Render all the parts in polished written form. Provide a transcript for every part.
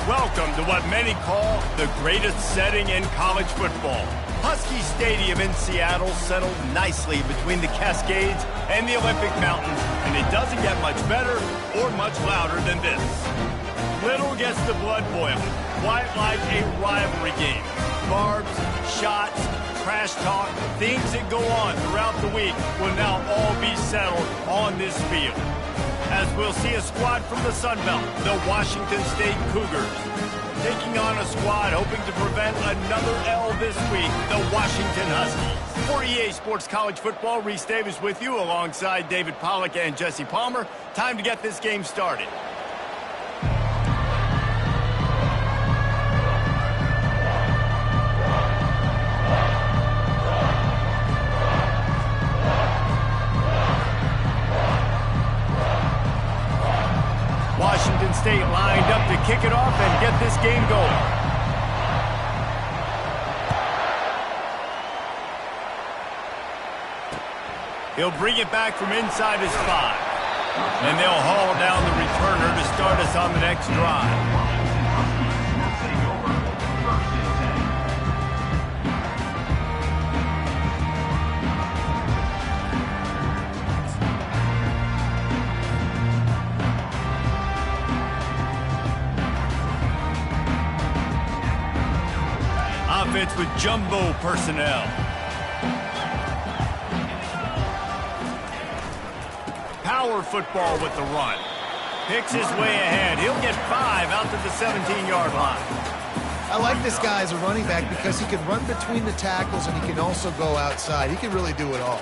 Welcome to what many call the greatest setting in college football. Husky Stadium in Seattle settled nicely between the Cascades and the Olympic Mountains, and it doesn't get much better or much louder than this. Little gets the blood boiling, quite like a rivalry game. Barbs, shots, trash talk, things that go on throughout the week will now all be settled on this field. As we'll see a squad from the Sun Belt, the Washington State Cougars, taking on a squad hoping to prevent another L this week, the Washington Huskies. For EA Sports College Football, Reese Davis with you alongside David Pollack and Jesse Palmer. Time to get this game started. Washington State lined up to kick it off and get this game going. He'll bring it back from inside his 5. And they'll haul down the returner to start us on the next drive. Offense with jumbo personnel. Power football with the run. Picks his way ahead. He'll get 5 out to the 17-yard line. I like this guy as a running back because he can run between the tackles and he can also go outside. He can really do it all.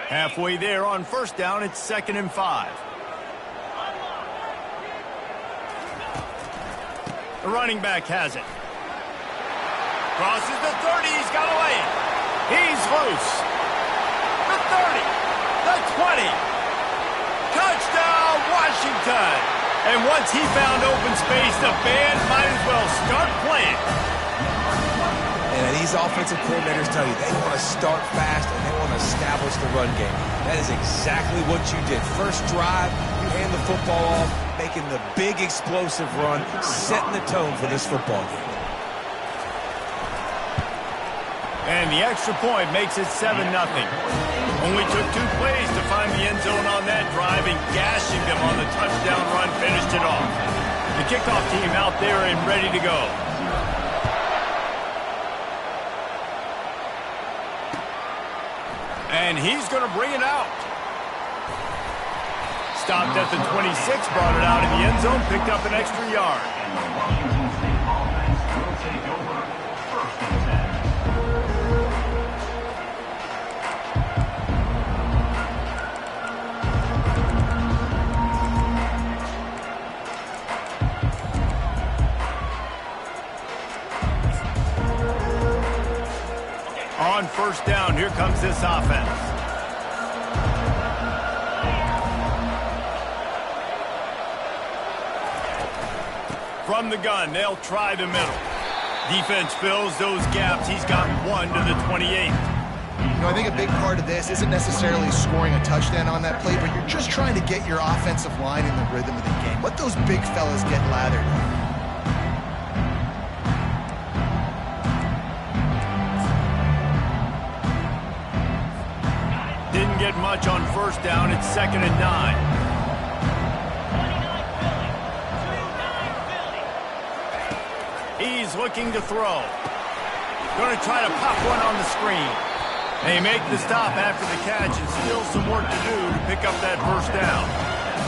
Halfway there on first down, it's 2nd and 5. The running back has it. Crosses the 30, he's got away. He's loose. The 30, the 20. Touchdown, Washington. And once he found open space, the band might as well start playing. And these offensive coordinators tell you they want to start fast and they want to establish the run game. That is exactly what you did. First drive, you hand the football off, making the big explosive run, setting the tone for this football game. And the extra point makes it 7-0. Only took 2 plays to find the end zone on that drive, and gashing them on the touchdown run finished it off. The kickoff team out there and ready to go. And he's going to bring it out. Stopped at the 26, brought it out in the end zone, picked up an extra yard. On first down, here comes this offense. From the gun, they'll try the middle. Defense fills those gaps. He's got 1 to the 28. You know, I think a big part of this isn't necessarily scoring a touchdown on that play, but you're just trying to get your offensive line in the rhythm of the game. Let those big fellas get lathered. Didn't get much on first down. It's 2nd and 9. He's looking to throw. Going to try to pop one on the screen. They make the stop after the catch, and still some work to do to pick up that first down.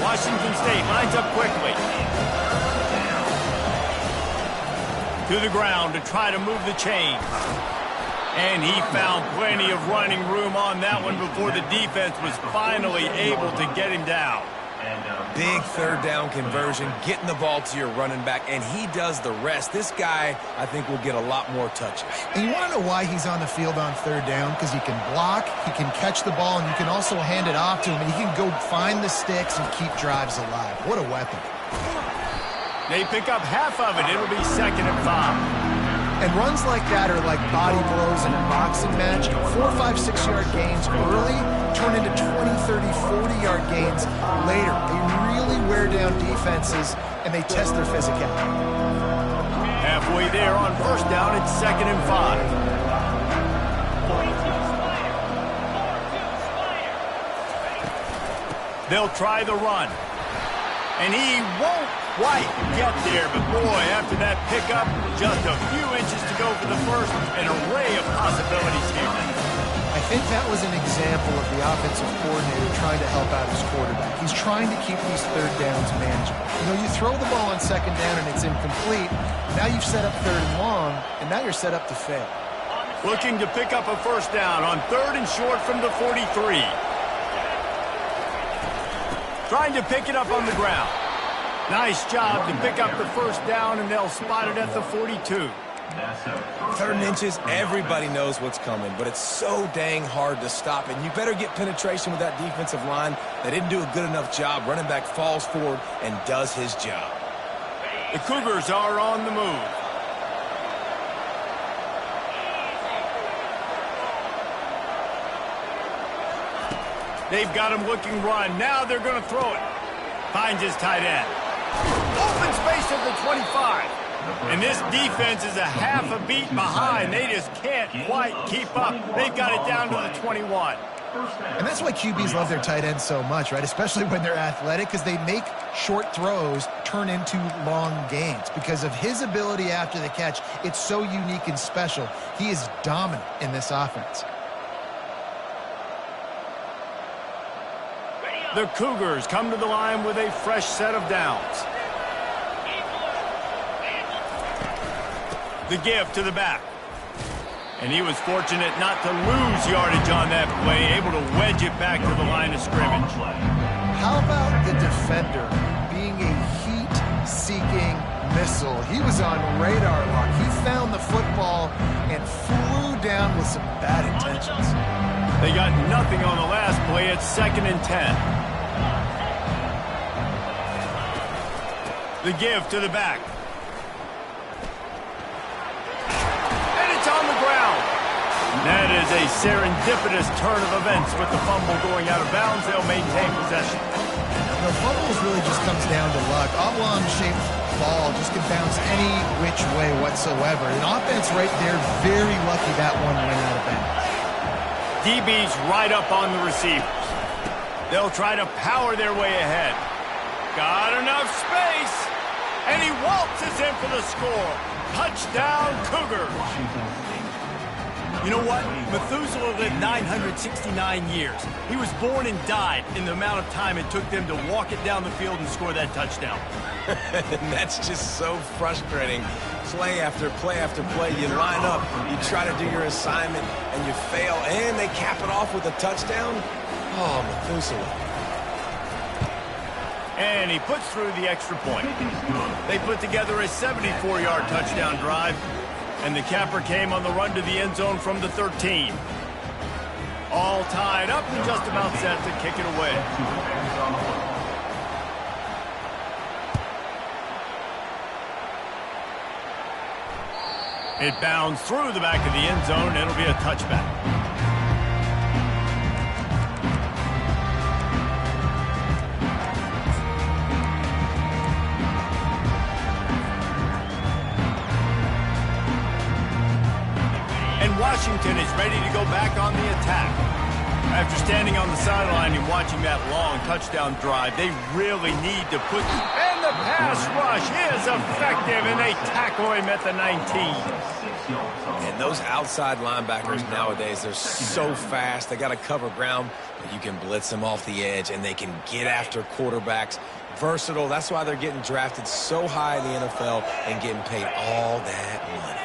Washington State lines up quickly. To the ground to try to move the chains. And he found plenty of running room on that one before the defense was finally able to get him down. Big 3rd down conversion, getting the ball to your running back, and he does the rest. This guy, I think, will get a lot more touches. And you want to know why he's on the field on 3rd down? Because he can block, he can catch the ball, and you can also hand it off to him. And he can go find the sticks and keep drives alive. What a weapon. They pick up half of it. It'll be 2nd and 5. And runs like that are like body blows in a boxing match. 4, 5, 6-yard gains early turn into 20, 30, 40-yard gains later. They really wear down defenses, and they test their physicality. Halfway there on 1st down, it's 2nd and 5. They'll try the run. And he won't quite get there, but boy, after that pickup, just a few inches to go for the first, an array of possibilities here. I think that was an example of the offensive coordinator trying to help out his quarterback. He's trying to keep these 3rd downs manageable. You know, you throw the ball on 2nd down and it's incomplete. Now you've set up 3rd and long, and now you're set up to fail. Looking to pick up a 1st down on 3rd and short from the 43. Trying to pick it up on the ground. Nice job to pick up the 1st down, and they'll spot it at the 42. 3rd and inches, everybody knows what's coming, but it's so dang hard to stop, and you better get penetration with that defensive line. They didn't do a good enough job. Running back falls forward and does his job. The Cougars are on the move. They've got him looking run. Now they're going to throw it. Finds his tight end. Open space at the 25. And this defense is a half a beat behind. They just can't quite keep up. They've got it down to the 21. And that's why QBs love their tight ends so much, right? Especially when they're athletic, because they make short throws turn into long gains. Because of his ability after the catch, it's so unique and special. He is dominant in this offense. The Cougars come to the line with a fresh set of downs. The give to the back. And he was fortunate not to lose yardage on that play, able to wedge it back to the line of scrimmage. How about the defender being a heat-seeking missile? He was on radar lock. He found the football and flew down with some bad intentions. They got nothing on the last play. It's 2nd and 10. The give to the back. And it's on the ground. That is a serendipitous turn of events with the fumble going out of bounds. They'll maintain possession. The fumbles really just comes down to luck. Oblong-shaped ball just can bounce any which way whatsoever. An offense right there, very lucky that one went out of bounds. DB's right up on the receivers. They'll try to power their way ahead. Got enough space. And he waltzes in for the score. Touchdown, Cougars. You know what? Methuselah lived 969 years. He was born and died in the amount of time it took them to walk it down the field and score that touchdown. And that's just so frustrating. Play after play after play. You line up, you try to do your assignment, and you fail, and they cap it off with a touchdown. Oh, Methuselah. And he puts through the extra point. They put together a 74-yard touchdown drive, and the capper came on the run to the end zone from the 13. All tied up and just about set to kick it away. It bounds through the back of the end zone. It'll be a touchback. Washington is ready to go back on the attack. After standing on the sideline and watching that long touchdown drive, they really need to put... And the pass rush is effective, and they tackle him at the 19. And those outside linebackers nowadays, they're so fast. They got to cover ground, but you can blitz them off the edge, and they can get after quarterbacks. Versatile. That's why they're getting drafted so high in the NFL and getting paid all that money.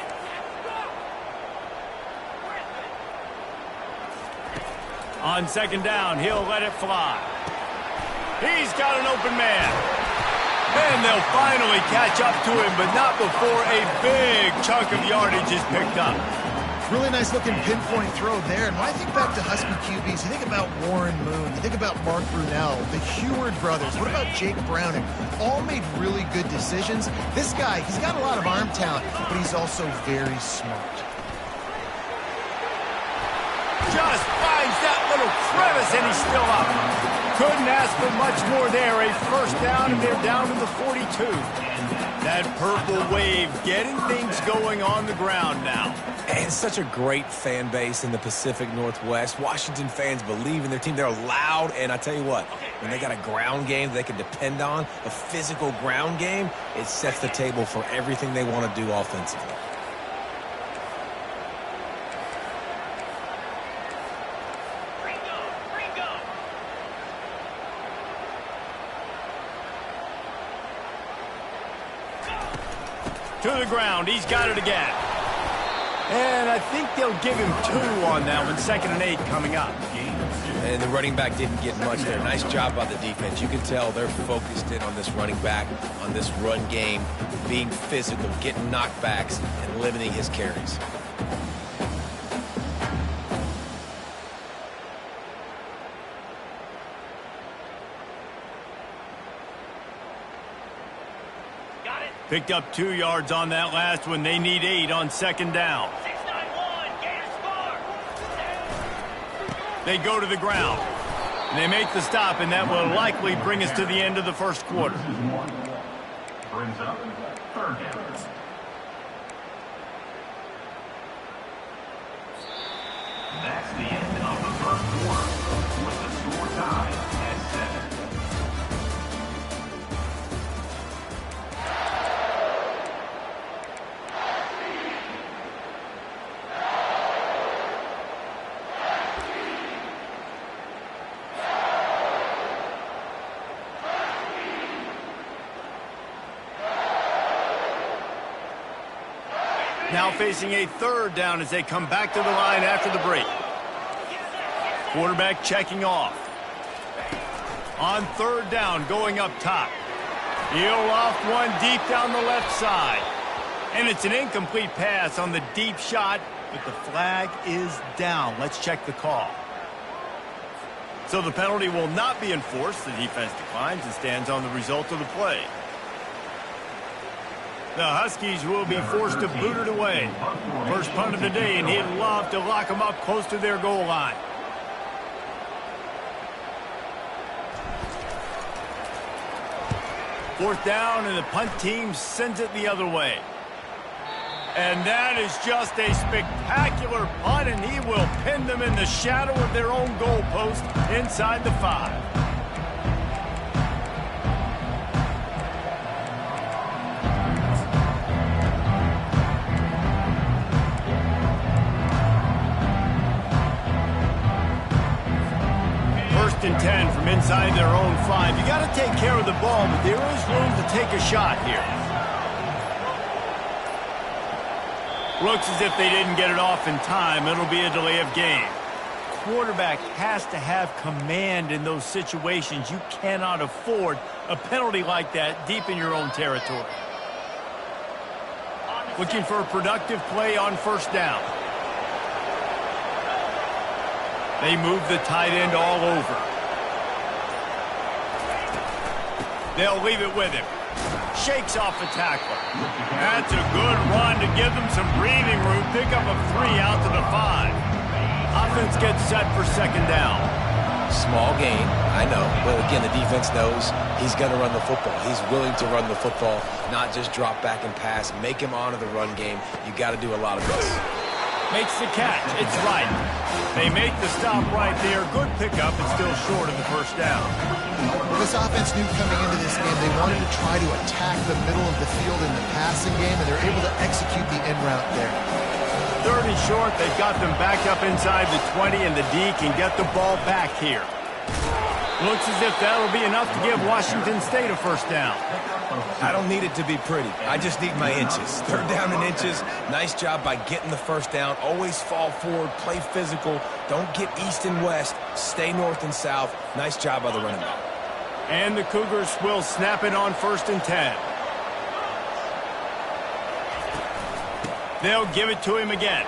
On second down, he'll let it fly. He's got an open man. And they'll finally catch up to him, but not before a big chunk of yardage is picked up. Really nice looking pinpoint throw there. And when I think back to Husky QBs, you think about Warren Moon, you think about Mark Brunell, the Heward brothers, what about Jake Browning? All made really good decisions. This guy, he's got a lot of arm talent, but he's also very smart. Just finds that little crevice, and he's still up. Couldn't ask for much more there. A first down, and they're down to the 42. That purple wave getting things going on the ground now. And such a great fan base in the Pacific Northwest. Washington fans believe in their team. They're loud, and I tell you what, when they got a ground game they can depend on, a physical ground game, it sets the table for everything they want to do offensively. To the ground, he's got it again. And I think they'll give him 2 on that one. 2nd and 8 coming up. And the running back didn't get much there. Nice job by the defense. You can tell they're focused in on this running back, on this run game, being physical, getting knockbacks, and limiting his carries. Picked up 2 yards on that last one. They need 8 on 2nd down. They go to the ground. They make the stop, and that will likely bring us to the end of the first quarter. Brings up 3rd down. That's the end of the first quarter, with the score tied at 7. Now facing a 3rd down as they come back to the line after the break. Quarterback checking off. On 3rd down, going up top. He'll loft one deep down the left side. And it's an incomplete pass on the deep shot, but the flag is down. Let's check the call. So the penalty will not be enforced. The defense declines and stands on the result of the play. The Huskies will be forced to boot it away. First punt of the day, and he'd love to lock them up close to their goal line. Fourth down, and the punt team sends it the other way. And that is just a spectacular punt, and he will pin them in the shadow of their own goalpost inside the 5. And 10 from inside their own 5. You got to take care of the ball, but there is room to take a shot here. Looks as if they didn't get it off in time. It'll be a delay of game. Quarterback has to have command in those situations. You cannot afford a penalty like that deep in your own territory. Looking for a productive play on 1st down. They move the tight end all over. They'll leave it with him. Shakes off the tackler. That's a good run to give them some breathing room. Pick up a 3 out to the 5. Offense gets set for 2nd down. Small gain, I know. But again, the defense knows he's going to run the football. He's willing to run the football, not just drop back and pass. Make him honor the run game. You got to do a lot of this. Makes the catch. It's right. They make the stop right there. Good pickup. It's still short of the 1st down. This offense knew coming into this game they wanted to try to attack the middle of the field in the passing game, and they're able to execute the end route there. 3rd and short. They've got them backed up inside the 20, and the D can get the ball back here. Looks as if that'll be enough to give Washington State a 1st down. I don't need it to be pretty. I just need my inches. 3rd down and inches. Nice job by getting the 1st down. Always fall forward, play physical. Don't get east and west. Stay north and south. Nice job by the running back. And the Cougars will snap it on 1st and 10. They'll give it to him again.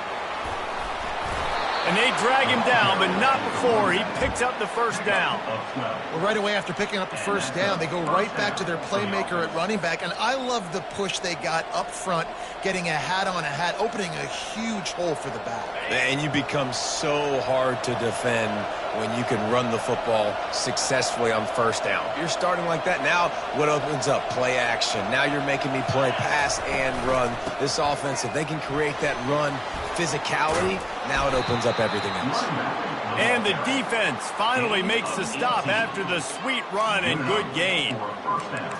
And they drag him down, but not before he picks up the first down. Well, right away after picking up the first down, they go right back to their playmaker at running back. And I love the push they got up front, getting a hat on a hat, opening a huge hole for the back. And you become so hard to defend when you can run the football successfully on first down. You're starting like that. Now what opens up? Play action. Now you're making me play pass and run. This offense, if they can create that run physicality, now it opens up everything else. And the defense finally makes the stop after the sweet run and good gain.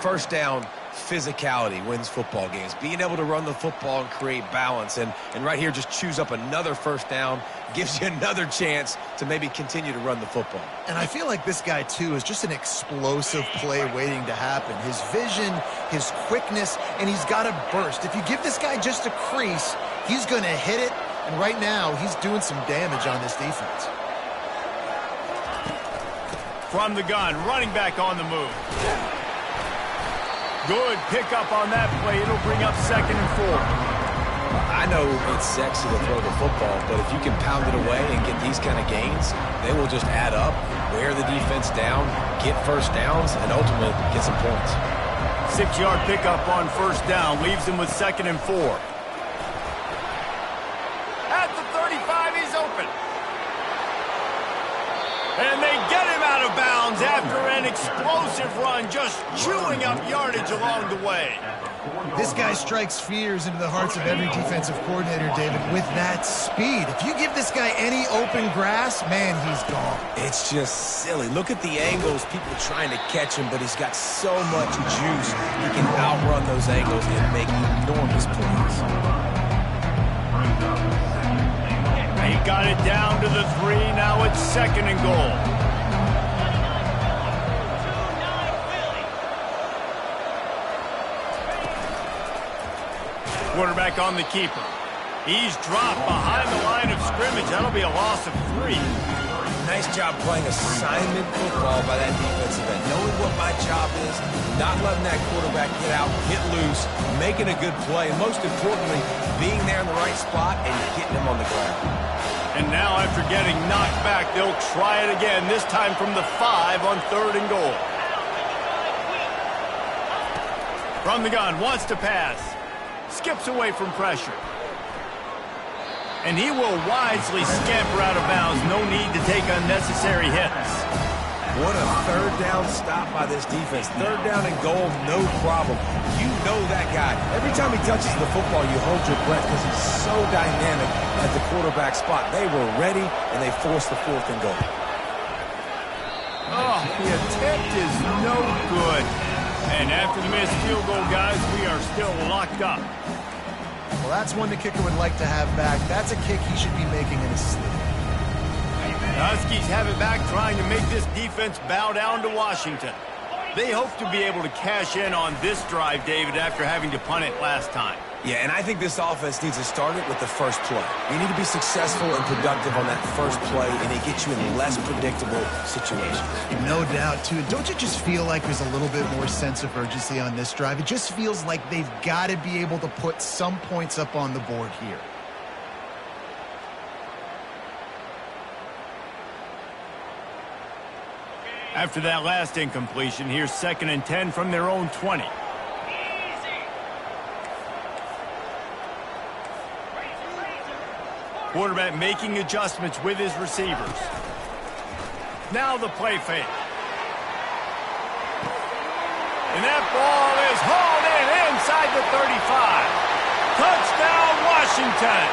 First down, physicality wins football games. Being able to run the football and create balance. And right here, just choose up another first down, gives you another chance to maybe continue to run the football. And I feel like this guy, too, is just an explosive play waiting to happen. His vision, his quickness, and he's got a burst. If you give this guy just a crease, he's going to hit it. And right now, he's doing some damage on this defense. From the gun, running back on the move. Good pickup on that play. It'll bring up 2nd and 4. I know it's sexy to throw the football, but if you can pound it away and get these kind of gains, they will just add up, wear the defense down, get first downs, and ultimately get some points. 6-yard pickup on first down leaves him with 2nd and 4. At the 35, he's open. And they get him out of bounds after an explosive run, just chewing up yardage along the way. This guy strikes fears into the hearts of every defensive coordinator, David, with that speed. If you give this guy any open grass, man, he's gone. It's just silly. Look at the angles, people trying to catch him, but he's got so much juice. He can outrun those angles and make enormous plays. He got it down to the 3. Now it's 2nd and goal. Quarterback on the keeper. He's dropped behind the line of scrimmage. That'll be a loss of 3. Nice job playing assignment football by that defensive end. Knowing what my job is, not letting that quarterback get out, get loose, making a good play, and most importantly, being there in the right spot and getting him on the ground. And now after getting knocked back, they'll try it again, this time from the 5 on 3rd and goal. From the gun, wants to pass. Skips away from pressure. And he will wisely scamper out of bounds. No need to take unnecessary hits. What a 3rd down stop by this defense. 3rd down and goal, no problem. You know that guy. Every time he touches the football, you hold your breath because he's so dynamic at the quarterback spot. They were ready, and they forced the 4th and goal. Oh, the attempt is no good. And after the missed field goal, guys, we are still locked up. Well, that's one the kicker would like to have back. That's a kick he should be making in his sleep. The Huskies have it back, trying to make this defense bow down to Washington. They hope to be able to cash in on this drive, David, after having to punt it last time. Yeah, and I think this offense needs to start it with the first play. You need to be successful and productive on that first play, and it gets you in less predictable situations. No doubt, too. Don't you just feel like there's a little bit more sense of urgency on this drive? It just feels like they've got to be able to put some points up on the board here. After that last incompletion, here's 2nd and 10 from their own 20. Quarterback making adjustments with his receivers. Now the play fake. And that ball is hauled in inside the 35. Touchdown, Washington.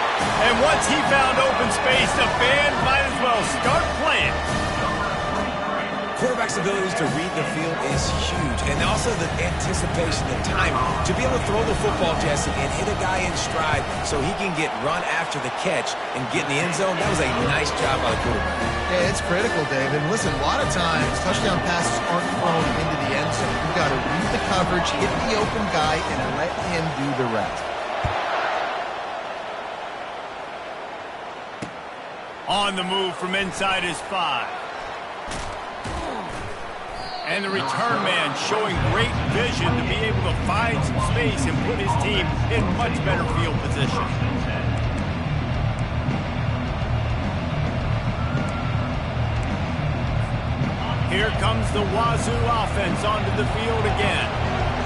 And once he found open space, the band might as well start playing. Quarterback's abilities to read the field is huge, and also the anticipation, the timing. To be able to throw the football, Jesse, and hit a guy in stride so he can get run after the catch and get in the end zone, that was a nice job by the quarterback. Yeah, it's critical, David. Listen, a lot of times, touchdown passes aren't thrown into the end zone. You've got to read the coverage, hit the open guy, and let him do the rest. On the move from inside his 5. And the return man showing great vision to be able to find some space and put his team in much better field position. Here comes the Wazoo offense onto the field again.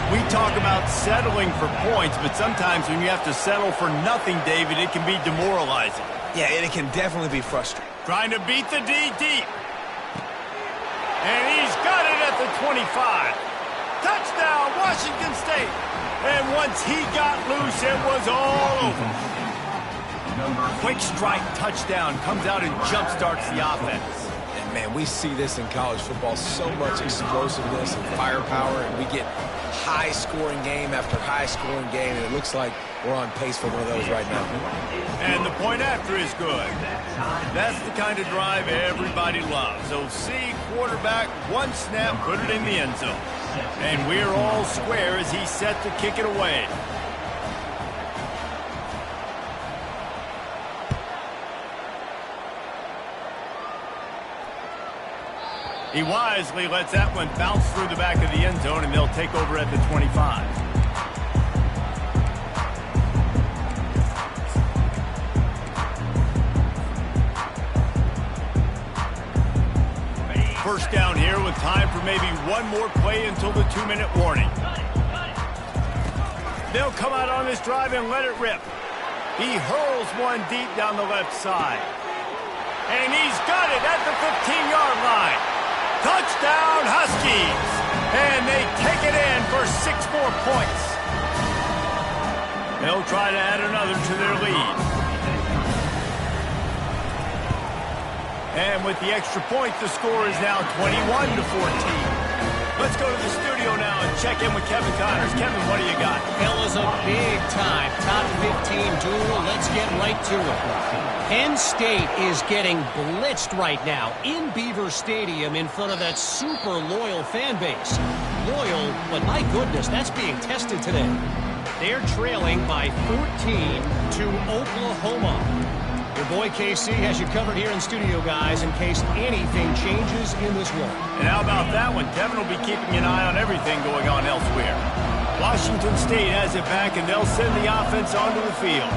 We talk about settling for points, but sometimes when you have to settle for nothing, David, it can be demoralizing. Yeah, and it can definitely be frustrating. Trying to beat the D deep. And he's got it at the 25. Touchdown, Washington State. And once he got loose, it was all over. Quick strike touchdown comes out and jump-starts the offense. And, man, we see this in college football, so much explosiveness and firepower, and we get high-scoring game after high-scoring game, and it looks like we're on pace for one of those right now. And the point after is good. That's the kind of drive everybody loves. So see, quarterback, one snap, put it in the end zone. And we're all square as he's set to kick it away. He wisely lets that one bounce through the back of the end zone, and they'll take over at the 25. First down here with time for maybe one more play until the 2-minute warning. They'll come out on this drive and let it rip. He hurls one deep down the left side. And he's got it at the 15-yard line. Touchdown, Huskies! And they take it in for 6 more points. They'll try to add another to their lead. And with the extra point, the score is now 21-14. Let's go to the studio now and check in with Kevin Connors. Kevin, what do you got? Fellas, a big-time top 15 duel. Let's get right to it. Penn State is getting blitzed right now in Beaver Stadium in front of that super loyal fan base. Loyal, but my goodness, that's being tested today. They're trailing by 14 to Oklahoma. Your boy KC has you covered here in studio, guys, in case anything changes in this one. And how about that one? Kevin will be keeping an eye on everything going on elsewhere. Washington State has it back, and they'll send the offense onto the field.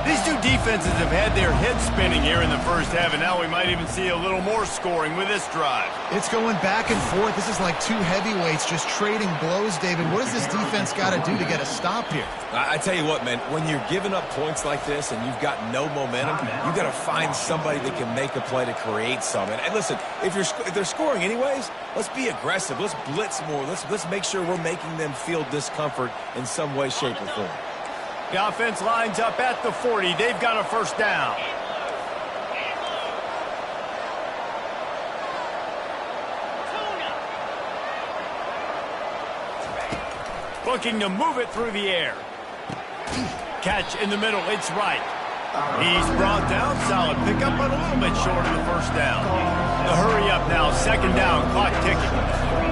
These two defenses have had their heads spinning here in the first half, and now we might even see a little more scoring with this drive. It's going back and forth. This is like two heavyweights just trading blows, David. What does this defense got to do to get a stop here? I tell you what, man, when you're giving up points like this and you've got no momentum, you've got to find somebody that can make a play to create some. And listen, if they're scoring anyways, let's be aggressive. Let's blitz more. Let's make sure we're making them feel discomfort in some way, shape, or form. The offense lines up at the 40. They've got a first down. Looking to move it through the air. Catch in the middle. It's right. He's brought down. Solid pickup, but a little bit short of the first down. The hurry up now. Second down. Clock ticking.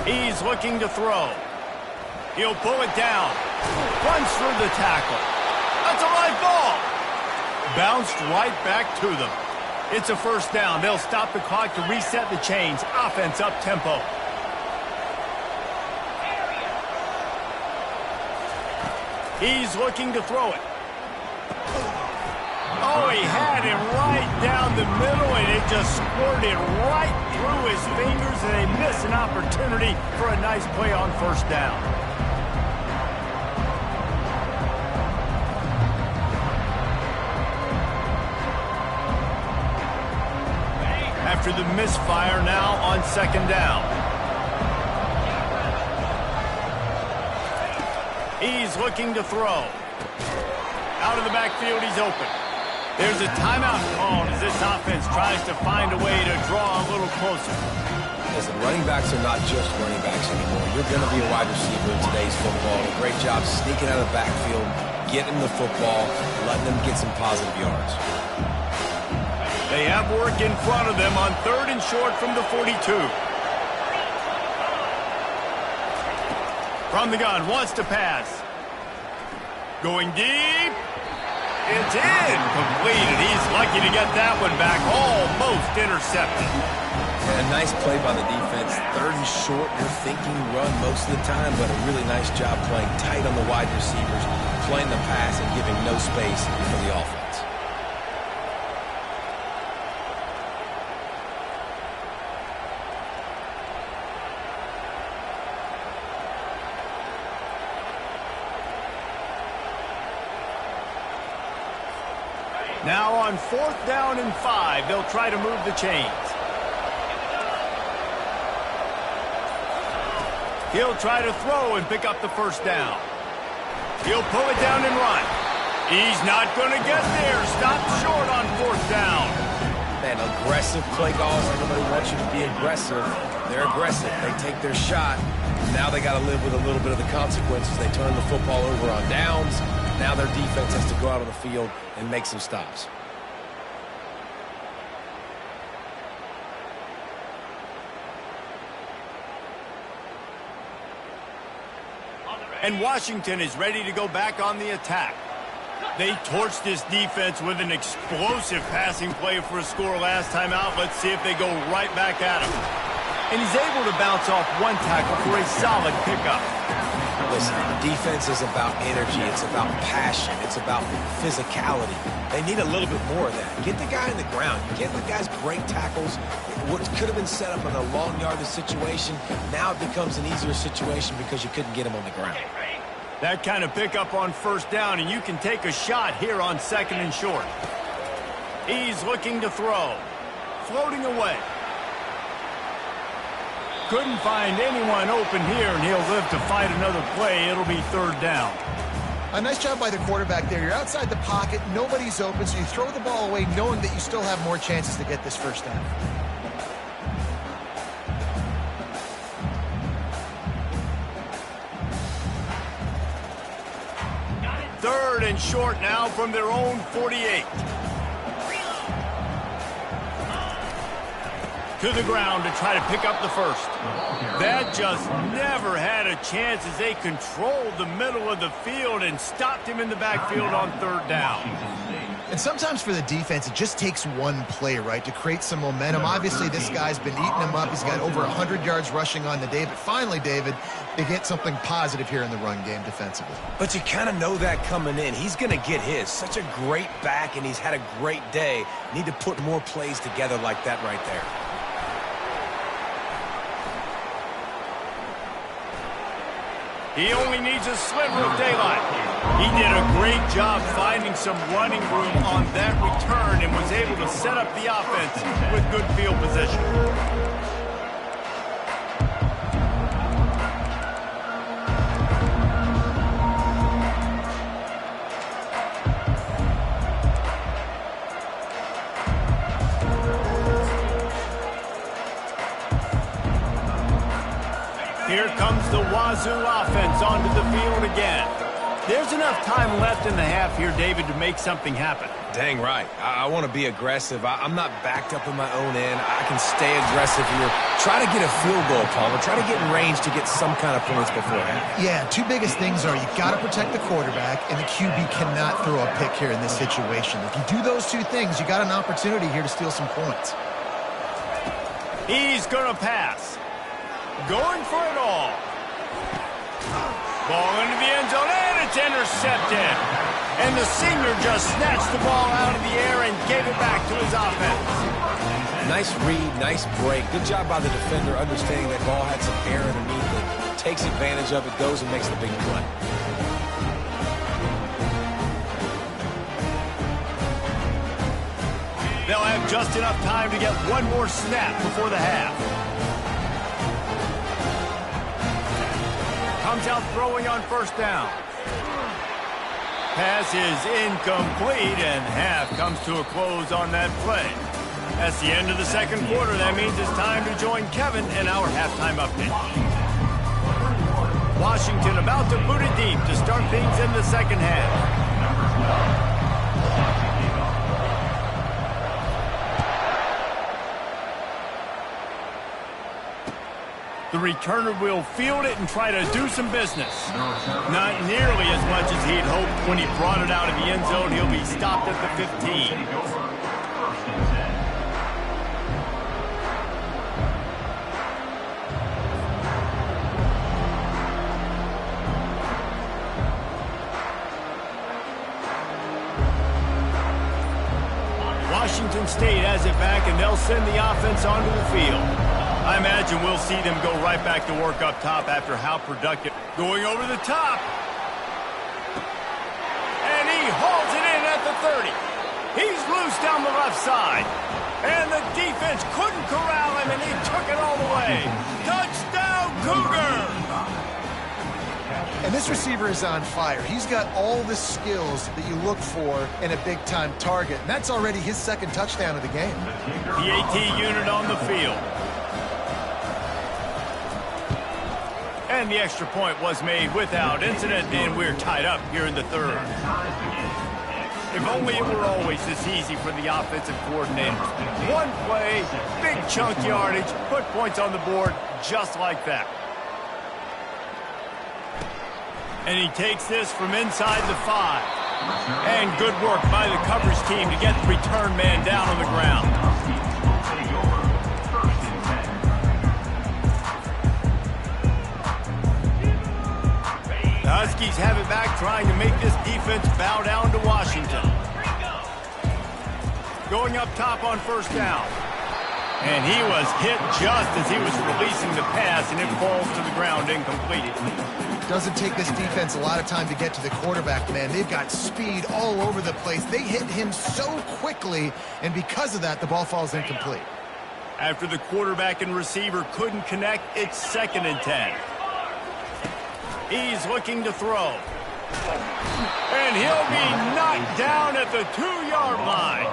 He's looking to throw. He'll pull it down. Runs through the tackle. That's a live ball. Bounced right back to them. It's a first down. They'll stop the clock to reset the chains. Offense up tempo. He's looking to throw it. Oh, he had him right down the middle, and it just squirted right through his fingers, and they miss an opportunity for a nice play on first down. After the misfire, now on second down. He's looking to throw. Out of the backfield, he's open. There's a timeout called as this offense tries to find a way to draw a little closer. Listen, running backs are not just running backs anymore. You're going to be a wide receiver in today's football. A great job sneaking out of the backfield, getting the football, letting them get some positive yards. They have work in front of them on third and short from the 42. From the gun, wants to pass. Going deep. It's in. Completed. He's lucky to get that one back. Almost intercepted. And a nice play by the defense. Third and short. You're thinking run most of the time, but a really nice job playing tight on the wide receivers, playing the pass and giving no space for the offense. Now on 4th down and 5, they'll try to move the chains. He'll try to throw and pick up the first down. He'll pull it down and run. He's not going to get there. Stopped short on 4th down. Man, aggressive play calls. Everybody wants you to be aggressive. They're aggressive. They take their shot. Now they got to live with a little bit of the consequences. They turn the football over on downs. Now their defense has to go out on the field and make some stops. And Washington is ready to go back on the attack. They torched this defense with an explosive passing play for a score last time out. Let's see if they go right back at him. And he's able to bounce off one tackle for a solid pickup. Listen, defense is about energy. It's about passion. It's about physicality. They need a little bit more of that. Get the guy in the ground. You get the guys great tackles. What could have been set up in a long yardage situation, now it becomes an easier situation because you couldn't get him on the ground. That kind of pickup on 1st down, and you can take a shot here on 2nd and short. He's looking to throw. Floating away. Couldn't find anyone open here, and he'll live to fight another play. It'll be 3rd down. A nice job by the quarterback there. You're outside the pocket. Nobody's open, so you throw the ball away knowing that you still have more chances to get this 1st down. Third and short now from their own 48. To the ground to try to pick up the first. That just never had a chance as they controlled the middle of the field and stopped him in the backfield on 3rd down. And sometimes for the defense, it just takes one play, right, to create some momentum. Obviously, this guy's been eating them up. He's got over 100 yards rushing on the day. But finally, David, they get something positive here in the run game defensively. But you kind of know that coming in. He's going to get his. Such a great back, and he's had a great day. Need to put more plays together like that right there. He only needs a sliver of daylight. He did a great job finding some running room on that return and was able to set up the offense with good field position. Here comes the Wazoo offense onto the field again. There's enough time left in the half here, David, to make something happen. Dang right. I want to be aggressive. I'm not backed up in my own end. I can stay aggressive here. Try to get a field goal, Palmer. Try to get in range to get some kind of points beforehand. Yeah, two biggest things are you got to protect the quarterback, and the QB cannot throw a pick here in this situation. If you do those two things, you got an opportunity here to steal some points. He's going to pass. Going for it all. Ball into the end zone, and it's intercepted. And the senior just snatched the ball out of the air and gave it back to his offense. Nice read, nice break. Good job by the defender understanding that ball had some air underneath it. Takes advantage of it, goes and makes the big play. They'll have just enough time to get one more snap before the half. Comes out throwing on 1st down. Pass is incomplete, and half comes to a close on that play. That's the end of the 2nd quarter. That means it's time to join Kevin in our halftime update. Washington about to boot it deep to start things in the 2nd half. The returner will field it and try to do some business. Not nearly as much as he'd hoped when he brought it out of the end zone. He'll be stopped at the 15. Washington State has it back, and they'll send the offense onto the field. I imagine we'll see them go right back to work up top after how productive. Going over the top. And he hauls it in at the 30. He's loose down the left side. And the defense couldn't corral him, and he took it all the way. Touchdown, Cougar! And this receiver is on fire. He's got all the skills that you look for in a big-time target. And that's already his second touchdown of the game. The AT unit on the field. And the extra point was made without incident, and we're tied up here in the third. If only it were always this easy for the offensive coordinators. One play, big chunk yardage, put points on the board just like that. And he takes this from inside the 5. And good work by the coverage team to get the return man down on the ground. The Huskies have it back, trying to make this defense bow down to Washington. Going up top on first down. And he was hit just as he was releasing the pass, and it falls to the ground incomplete. Doesn't take this defense a lot of time to get to the quarterback, man. They've got speed all over the place. They hit him so quickly, and because of that, the ball falls incomplete. After the quarterback and receiver couldn't connect, it's 2nd and 10. He's looking to throw. And he'll be knocked down at the 2-yard line.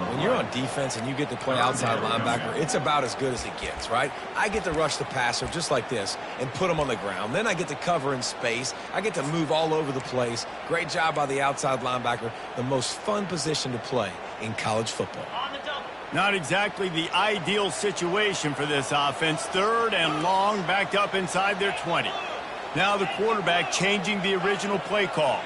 When you're on defense and you get to play outside linebacker, it's about as good as it gets, right? I get to rush the passer just like this and put him on the ground. Then I get to cover in space. I get to move all over the place. Great job by the outside linebacker. The most fun position to play in college football. Not exactly the ideal situation for this offense. 3rd and long, backed up inside their 20. Now the quarterback changing the original play call.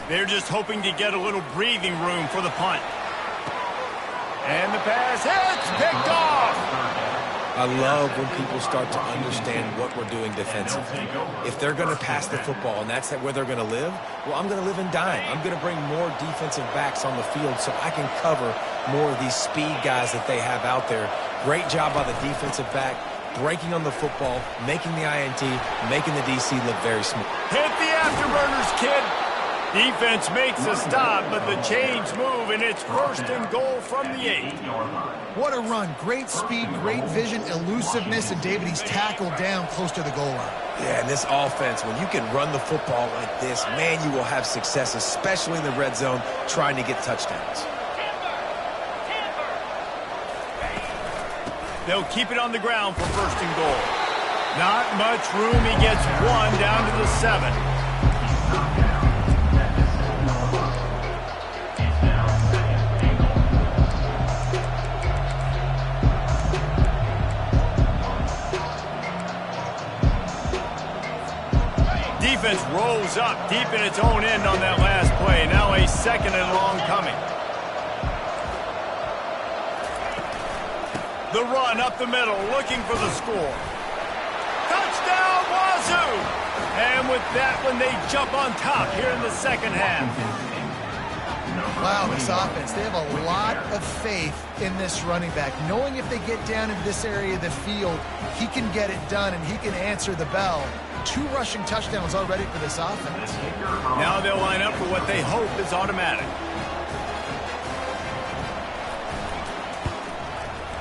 They're just hoping to get a little breathing room for the punt. And the pass hits, picked off. I love when people start to understand what we're doing defensively. If they're going to pass the football and that's where they're going to live, well, I'm going to live and dime. I'm going to bring more defensive backs on the field so I can cover more of these speed guys that they have out there. Great job by the defensive back, breaking on the football, making the INT, making the DC look very smooth. Hit the afterburners, kid. Defense makes a stop, but the chains move, and it's 1st and goal from the 8. What a run. Great speed, great vision, elusiveness, and David, he's tackled down close to the goal line. Yeah, and this offense, when you can run the football like this, man, you will have success, especially in the red zone, trying to get touchdowns. They'll keep it on the ground for 1st and goal. Not much room. He gets 1 down to the 7. Defense rolls up deep in its own end on that last play. Now a 2nd and long coming. The run up the middle, looking for the score. Touchdown, Wazoo! And with that one, they jump on top here in the 2nd half. Wow, this offense, they have a lot of faith in this running back, knowing if they get down into this area of the field, he can get it done and he can answer the bell. 2 rushing touchdowns already for this offense. Now they'll line up for what they hope is automatic.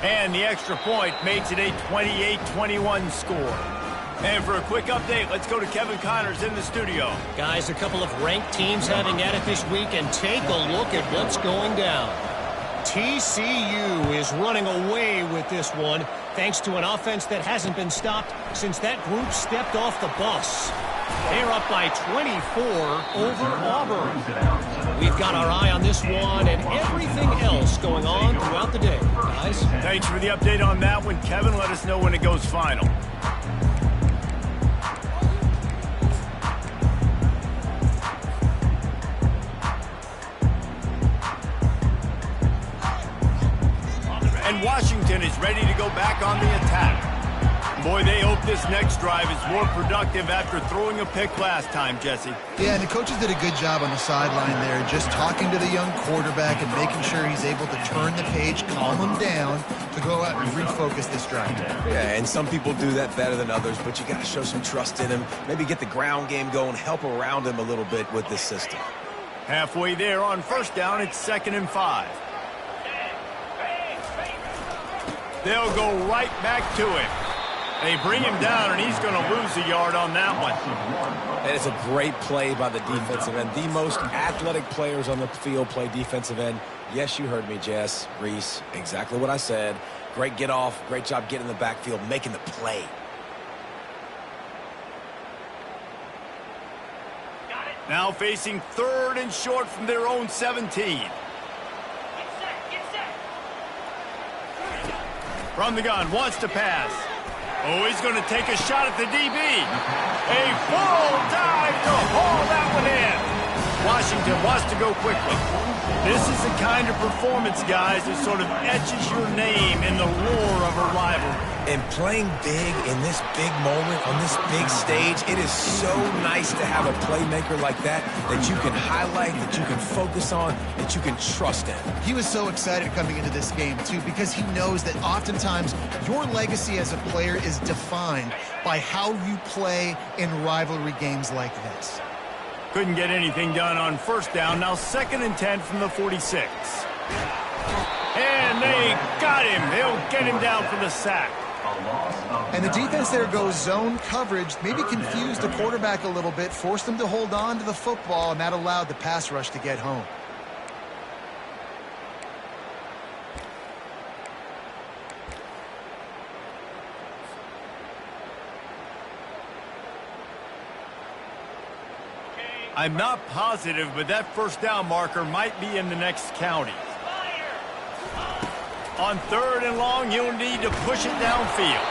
And the extra point makes it a 28-21 score. And for a quick update, let's go to Kevin Connors in the studio. Guys, a couple of ranked teams having at it this week, and take a look at what's going down. TCU is running away with this one, thanks to an offense that hasn't been stopped since that group stepped off the bus. They're up by 24 over Auburn. We've got our eye on this one and everything else going on throughout the day, guys. Thanks for the update on that one, Kevin. Let us know when it goes final. And Washington is ready to go back on the attack. Boy, they hope this next drive is more productive after throwing a pick last time, Jesse. Yeah, and the coaches did a good job on the sideline there, just talking to the young quarterback and making sure he's able to turn the page, calm him down to go out and refocus this drive. Yeah, and some people do that better than others, but you got to show some trust in him. Maybe get the ground game going, help around him a little bit with this system. Halfway there on first down, it's 2nd and 5. They'll go right back to him. They bring him down, and he's going to lose a yard on that one. And it's a great play by the defensive end. The most athletic players on the field play defensive end. Yes, you heard me, Jess, Reese, exactly what I said. Great get off, great job getting in the backfield, making the play. Now facing 3rd and short from their own 17. From the gun, wants to pass. Oh, he's going to take a shot at the DB. A full dive to haul that one in. Washington wants to go quickly. This is the kind of performance, guys, that sort of etches your name in the lore of a rivalry. And playing big in this big moment, on this big stage, it is so nice to have a playmaker like that you can highlight, that you can focus on, that you can trust in. He was so excited coming into this game, too, because he knows that oftentimes your legacy as a player is defined by how you play in rivalry games like this. Couldn't get anything done on first down. Now 2nd and 10 from the 46. And they got him. They'll get him down for the sack. And the defense there goes zone coverage, maybe confused the quarterback a little bit, forced him to hold on to the football, and that allowed the pass rush to get home. I'm not positive, but that first down marker might be in the next county. On 3rd and long, you'll need to push it downfield.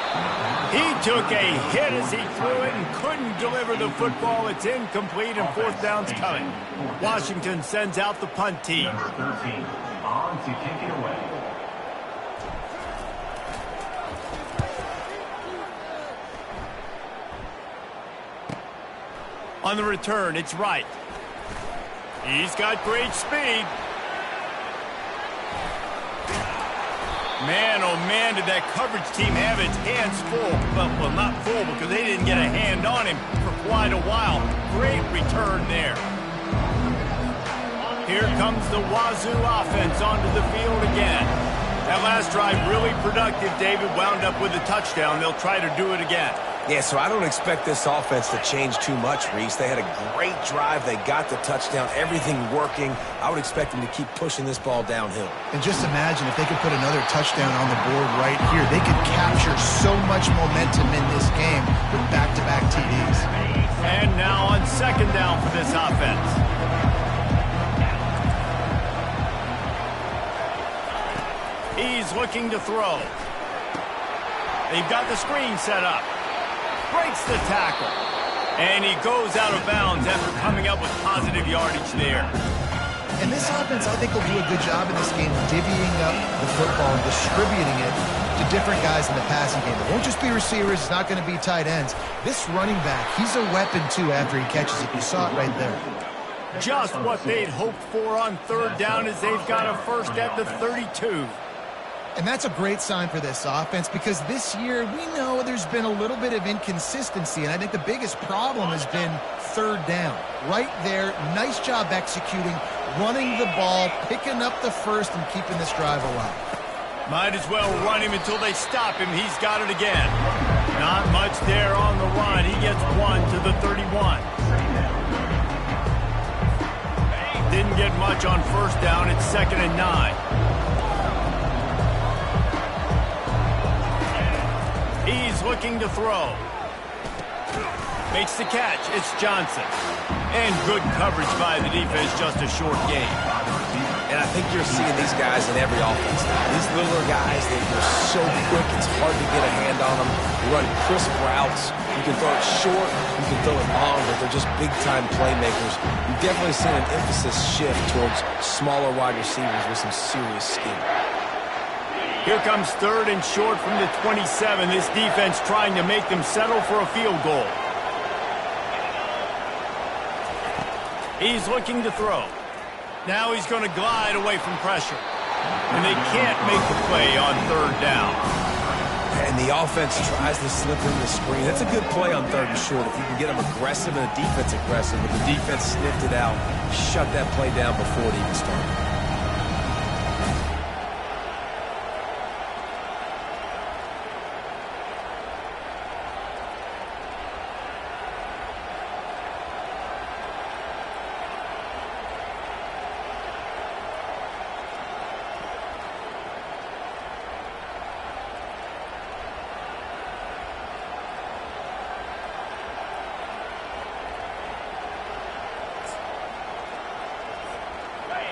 He took a hit as he threw it and couldn't deliver the football. It's incomplete, and 4th down's coming. Washington sends out the punt team. Number 13, on to kick it away. On the return, it's Wright. He's got great speed. Man, oh man, did that coverage team have its hands full. Well, not full because they didn't get a hand on him for quite a while. Great return there. Here comes the Wazoo offense onto the field again. That last drive really productive. David wound up with a touchdown. They'll try to do it again. Yeah, so I don't expect this offense to change too much, Reese. They had a great drive. They got the touchdown, everything working. I would expect them to keep pushing this ball downhill. And just imagine if they could put another touchdown on the board right here. They could capture so much momentum in this game with back-to-back TDs. And now on 2nd down for this offense. He's looking to throw. They've got the screen set up. Breaks the tackle. And he goes out of bounds after coming up with positive yardage there. And this offense, I think, will do a good job in this game divvying up the football and distributing it to different guys in the passing game. It won't just be receivers. It's not going to be tight ends. This running back, he's a weapon, too, after he catches it. You saw it right there. Just what they'd hoped for on 3rd down as they've got a first at the 32. And that's a great sign for this offense because this year we know there's been a little bit of inconsistency, and I think the biggest problem has been 3rd down. Right there, nice job executing, running the ball, picking up the first, and keeping this drive alive. Might as well run him until they stop him. He's got it again. Not much there on the run. He gets 1 to the 31. Didn't get much on first down. It's 2nd and 9. He's looking to throw. Makes the catch. It's Johnson. And good coverage by the defense, just a short game. And I think you're seeing these guys in every offense now. These littler guys, they're so quick, it's hard to get a hand on them. They run crisp routes. You can throw it short, you can throw it long, but they're just big-time playmakers. You've definitely seen an emphasis shift towards smaller wide receivers with some serious skill. Here comes 3rd and short from the 27. This defense trying to make them settle for a field goal. He's looking to throw. Now he's going to glide away from pressure. And they can't make the play on 3rd down. And the offense tries to slip in the screen. That's a good play on 3rd and short if you can get them aggressive and the defense aggressive. But the defense sniffed it out, shut that play down before it even started.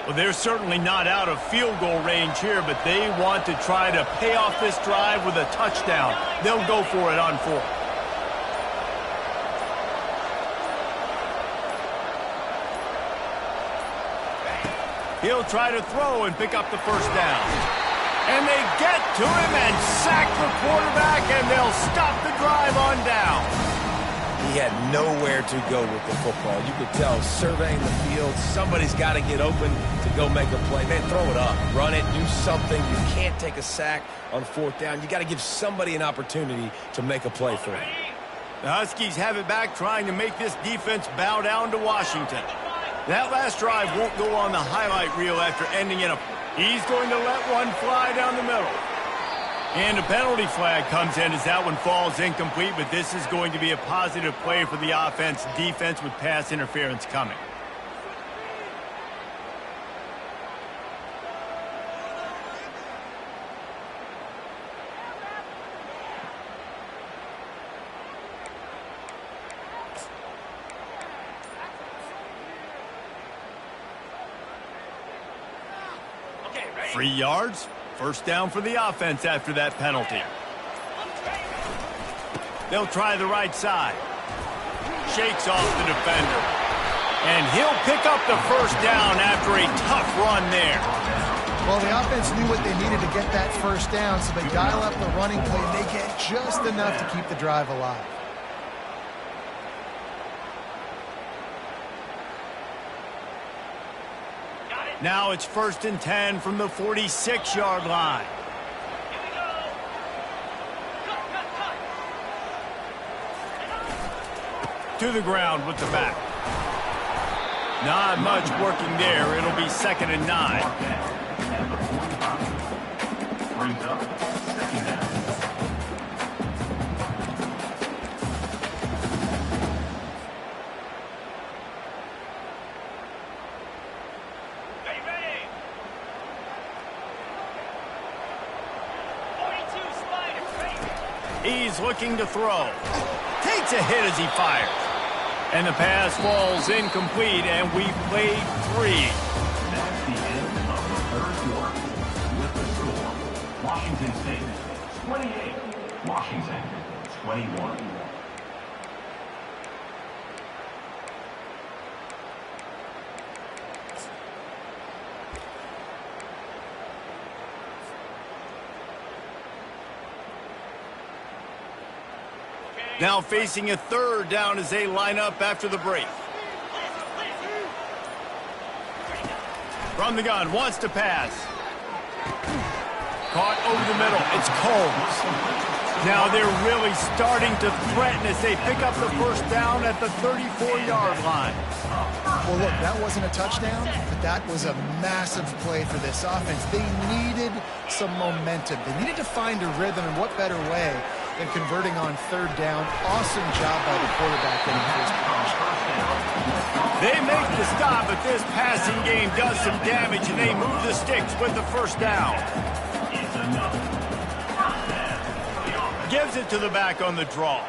Well, they're certainly not out of field goal range here, but they want to try to pay off this drive with a touchdown. They'll go for it on 4th. He'll try to throw and pick up the 1st down. And they get to him and sack the quarterback, and they'll stop the drive on down. He had nowhere to go with the football. You could tell, surveying the field, somebody's got to get open to go make a play. Man, throw it up, run it, do something. You can't take a sack on 4th down. You got to give somebody an opportunity to make a play for him. The Huskies have it back, trying to make this defense bow down to Washington. That last drive won't go on the highlight reel after ending in a... He's going to let one fly down the middle. And a penalty flag comes in as that one falls incomplete, but this is going to be a positive play for the offense. Defense with pass interference coming. Okay, 3 yards. 1st down for the offense after that penalty. They'll try the right side. Shakes off the defender. And he'll pick up the 1st down after a tough run there. Well, the offense knew what they needed to get that 1st down, so they dial up the running play. They get just enough to keep the drive alive. Now it's 1st and 10 from the 46-yard line. To the ground with the back. Not much working there. It'll be 2nd and 9. Brings up 2nd down. He's looking to throw. Takes a hit as he fires. And the pass falls incomplete, and we played 3. That's the end of the 3rd quarter. With the score, Washington State 28, Washington 21. Now facing a 3rd down as they line up after the break. From the gun, wants to pass. Caught over the middle. It's Combs. Now they're really starting to threaten as they pick up the 1st down at the 34-yard line. Well, look, that wasn't a touchdown, but that was a massive play for this offense. They needed some momentum. They needed to find a rhythm, and what better way than converting on 3rd down. Awesome job by the quarterback getting first position. They make the stop, but this passing game does some damage, and they move the sticks with the 1st down. Gives it to the back on the draw.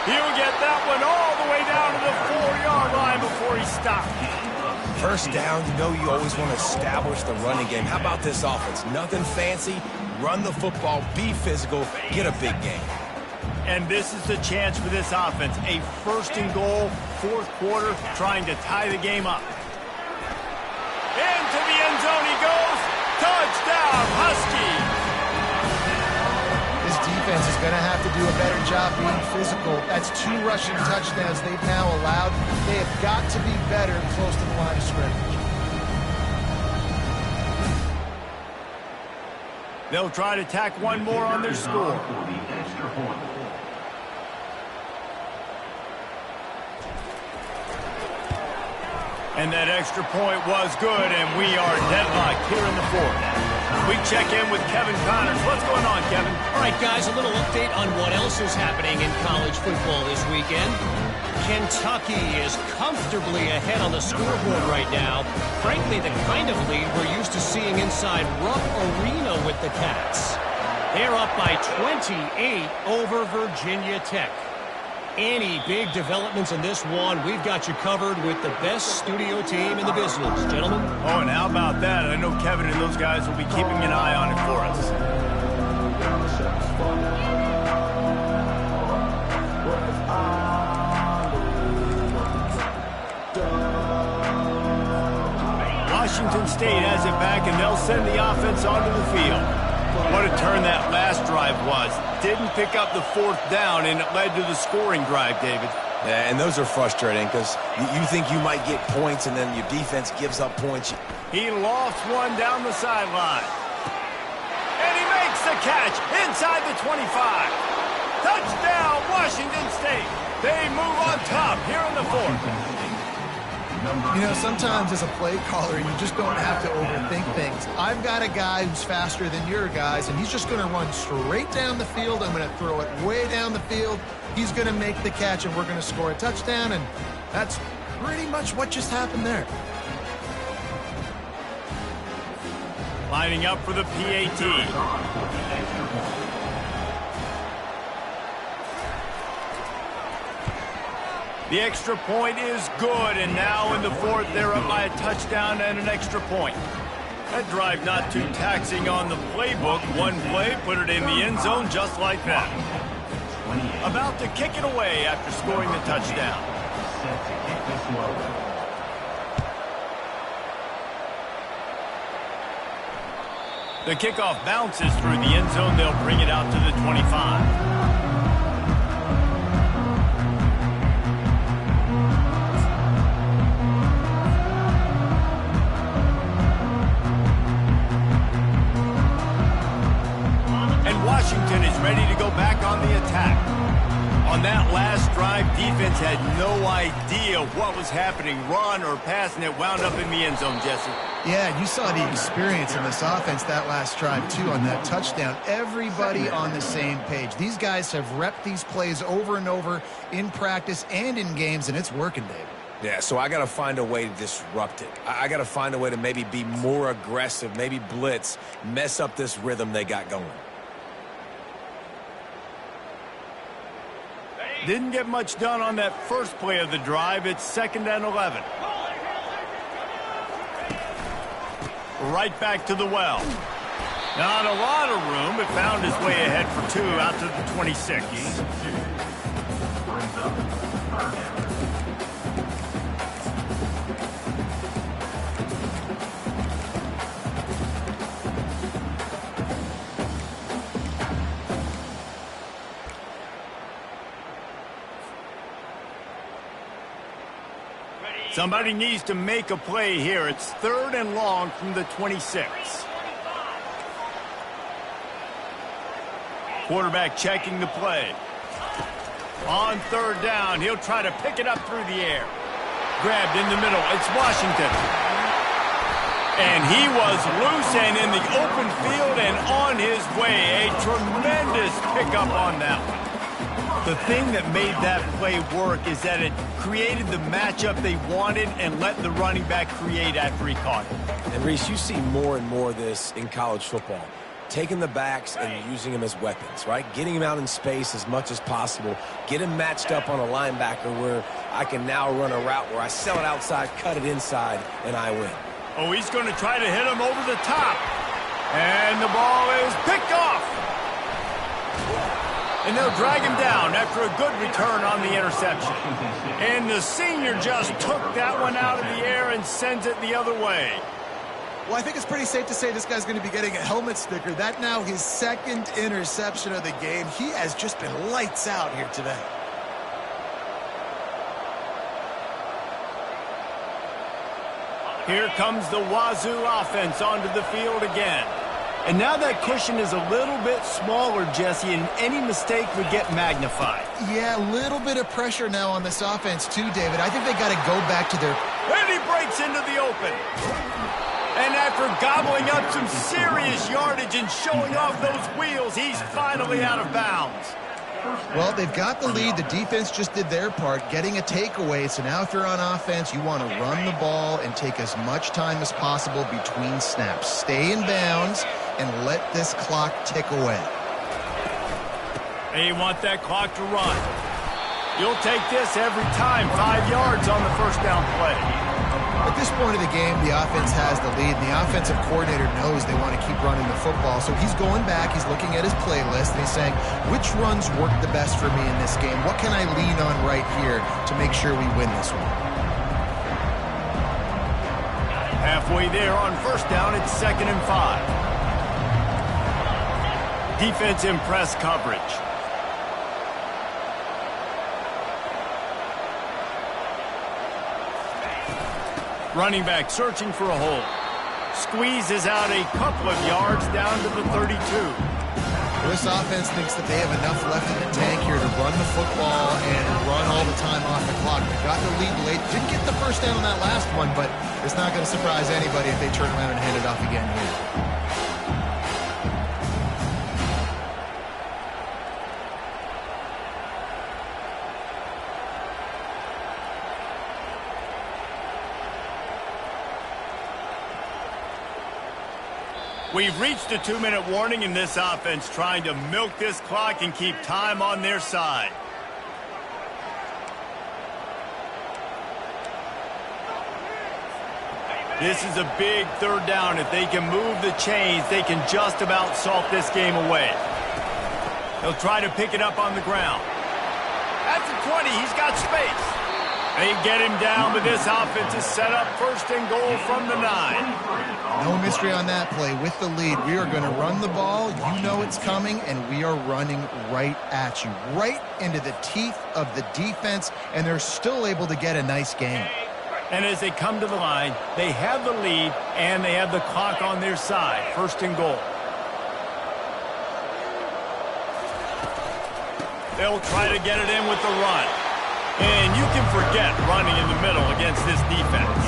He'll get that one all the way down to the 4-yard line before he stops. 1st down, you know you always want to establish the running game. How about this offense? Nothing fancy. Run the football, be physical, get a big game. And this is the chance for this offense. A 1st and goal, 4th quarter, trying to tie the game up. Into the end zone he goes. Touchdown, Huskies! This defense is going to have to do a better job being physical. That's 2 rushing touchdowns they've now allowed. They have got to be better close to the line of scrimmage. They'll try to tack one more on their score. And that extra point was good, and we are deadlocked here in the 4th. We check in with Kevin Connors. What's going on, Kevin? All right, guys, a little update on what else is happening in college football this weekend. Kentucky is comfortably ahead on the scoreboard right now. Frankly, the kind of lead we're used to seeing inside Rupp Arena with the Cats. They're up by 28 over Virginia Tech. Any big developments in this one, we've got you covered with the best studio team in the business, gentlemen. Oh, and how about that? I know Kevin and those guys will be keeping an eye on it for us. Washington State has it back, and they'll send the offense onto the field. What a turn that last drive was. Didn't pick up the 4th down, and it led to the scoring drive, David. Yeah, and those are frustrating because you think you might get points, and then your defense gives up points. He lofts one down the sideline. And he makes the catch inside the 25. Touchdown, Washington State. They move on top here in the 4th. You know, sometimes as a play caller, you just don't have to overthink things. I've got a guy who's faster than your guys, and he's just going to run straight down the field. I'm going to throw it way down the field. He's going to make the catch, and we're going to score a touchdown, and that's pretty much what just happened there. Lining up for the PAT. The extra point is good, and now in the 4th, they're up by a touchdown and an extra point. That drive not too taxing on the playbook. One play, put it in the end zone just like that. About to kick it away after scoring the touchdown. The kickoff bounces through the end zone. They'll bring it out to the 25. Washington is ready to go back on the attack. On that last drive, defense had no idea what was happening, run or pass, and it wound up in the end zone, Jesse. Yeah, you saw the experience in this offense that last drive, too, on that touchdown. Everybody on the same page. These guys have repped these plays over and over in practice and in games, and it's working, David. Yeah, so I got to find a way to disrupt it. I got to find a way to maybe be more aggressive, maybe blitz, mess up this rhythm they got going. Didn't get much done on that first play of the drive. It's 2nd and 11. Right back to the well. Not a lot of room, but found his way ahead for 2 out to the 26. Somebody needs to make a play here. It's 3rd and long from the 26. Quarterback checking the play. On 3rd down, he'll try to pick it up through the air. Grabbed in the middle. It's Washington. And he was loose and in the open field and on his way. A tremendous pickup on that one. The thing that made that play work is that it created the matchup they wanted and let the running back create after he caught it. And, Reese, you see more and more of this in college football. Taking the backs and using them as weapons, right? Getting them out in space as much as possible. Get them matched up on a linebacker where I can now run a route where I sell it outside, cut it inside, and I win. Oh, he's going to try to hit him over the top. And the ball is picked off. And they'll drag him down after a good return on the interception. And the senior just took that one out of the air and sends it the other way. Well, I think it's pretty safe to say this guy's going to be getting a helmet sticker. That now his second interception of the game. He has just been lights out here today. Here comes the Wazoo offense onto the field again. And now that cushion is a little bit smaller, Jesse, and any mistake would get magnified. Yeah, a little bit of pressure now on this offense too, David. I think they got to go back to their... And he breaks into the open. And after gobbling up some serious yardage and showing off those wheels, he's finally out of bounds. Well, they've got the lead. The defense just did their part, getting a takeaway. So now if you're on offense, you want to run the ball and take as much time as possible between snaps. Stay in bounds and let this clock tick away. They want that clock to run. You'll take this every time. 5 yards on the first down play. At this point of the game, the offense has the lead, and the offensive coordinator knows they want to keep running the football. So he's going back, he's looking at his playlist, and he's saying, which runs work the best for me in this game? What can I lean on right here to make sure we win this one? Halfway there on first down, it's 2nd and 5. Defense in press coverage. Running back searching for a hole. Squeezes out a couple of yards down to the 32. This offense thinks that they have enough left in the tank here to run the football and run all the time off the clock. They got the lead late. Didn't get the first down on that last one, but it's not going to surprise anybody if they turn around and hand it off again here. We've reached a 2-minute warning in this offense, trying to milk this clock and keep time on their side. This is a big 3rd down. If they can move the chains, they can just about salt this game away. They'll try to pick it up on the ground. At the 20, he's got space. They get him down, but this offense is set up 1st and goal from the 9. No mystery on that play. With the lead, we are going to run the ball. You know it's coming, and we are running right at you, right into the teeth of the defense, and they're still able to get a nice game. And as they come to the line, they have the lead, and they have the clock on their side. 1st and goal. They'll try to get it in with the run. And you can forget running in the middle against this defense.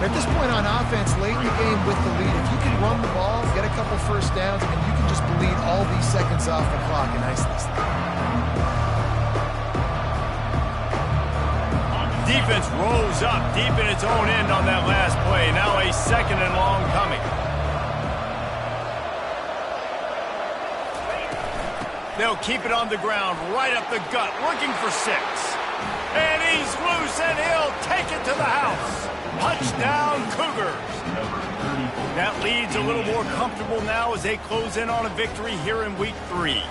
At this point on offense, late in the game with the lead, if you can run the ball, get a couple first downs, and you can just bleed all these seconds off the clock and ice this thing. Defense rolls up deep in its own end on that last play. Now a 2nd and long coming. They'll keep it on the ground, right up the gut, looking for 6. And he's loose, and he'll take it to the house. Touchdown, Cougars. That lead's a little more comfortable now as they close in on a victory here in Week 3.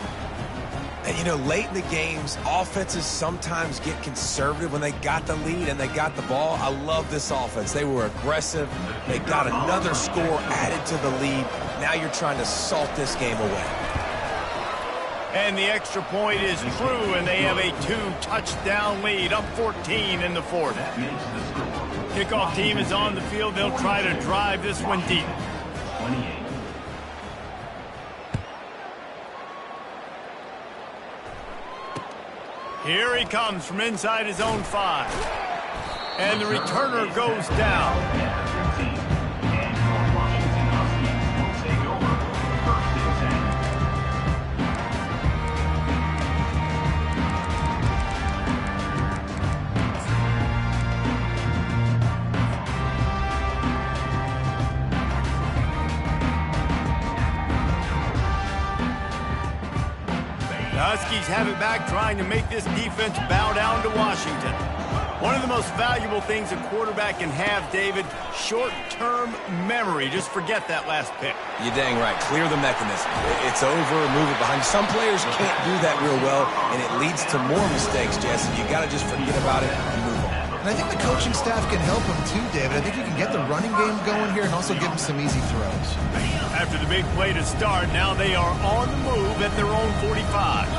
And, you know, late in the games, offenses sometimes get conservative when they got the lead and they got the ball. I love this offense. They were aggressive. They got another score added to the lead. Now you're trying to salt this game away. And the extra point is true, and they have a 2-touchdown lead, up 14 in the 4th. Kickoff team is on the field. They'll try to drive this one deep. 28. Here he comes from inside his own 5. And the returner goes down. Huskies have it back, trying to make this defense bow down to Washington. One of the most valuable things a quarterback can have, David, short-term memory. Just forget that last pick. You're dang right. Clear the mechanism. It's over, move it behind you. Some players can't do that real well, and it leads to more mistakes, Jesse. You got to just forget about it and move on. And I think the coaching staff can help him too, David. I think you can get the running game going here and also give him some easy throws. After the big play to start, now they are on the move at their own 45.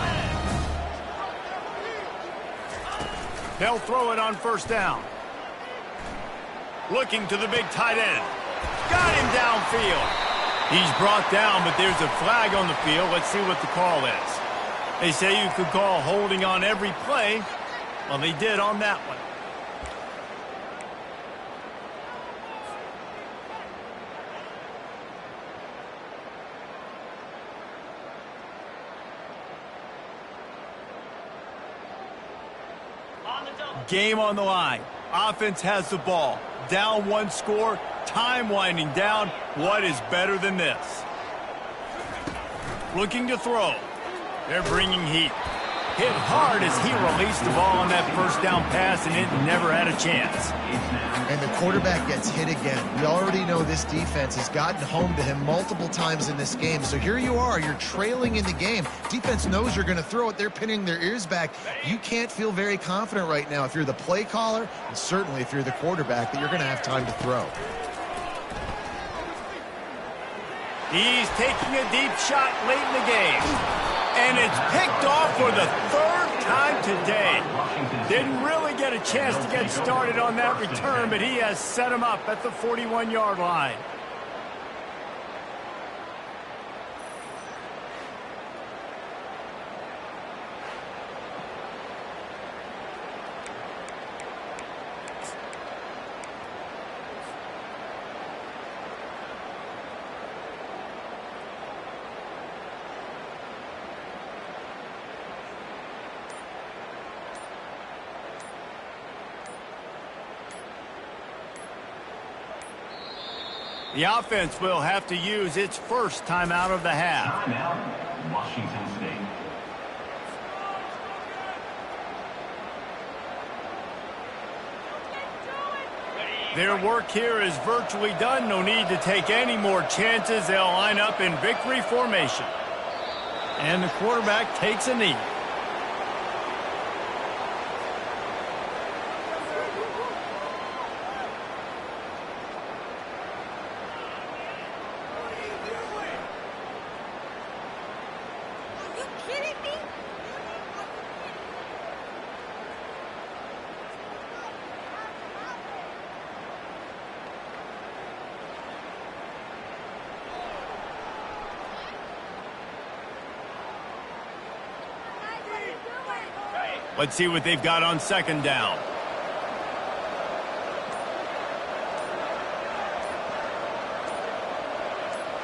They'll throw it on first down. Looking to the big tight end. Got him downfield. He's brought down, but there's a flag on the field. Let's see what the call is. They say you could call holding on every play. Well, they did on that one. Game on the line. Offense has the ball. Down one score. Time winding down. What is better than this? Looking to throw. They're bringing heat. Hit hard as he released the ball on that first down pass, and it never had a chance. And the quarterback gets hit again. We already know this defense has gotten home to him multiple times in this game. So here you are. You're trailing in the game. Defense knows you're going to throw it. They're pinning their ears back. You can't feel very confident right now if you're the play caller, and certainly if you're the quarterback, that you're going to have time to throw. He's taking a deep shot late in the game. And it's picked off for the third time today. Didn't really get a chance to get started on that return, but he has set him up at the 41-yard line. The offense will have to use its first timeout of the half. Timeout, Washington State. Their work here is virtually done. No need to take any more chances. They'll line up in victory formation. And the quarterback takes a knee. Let's see what they've got on second down.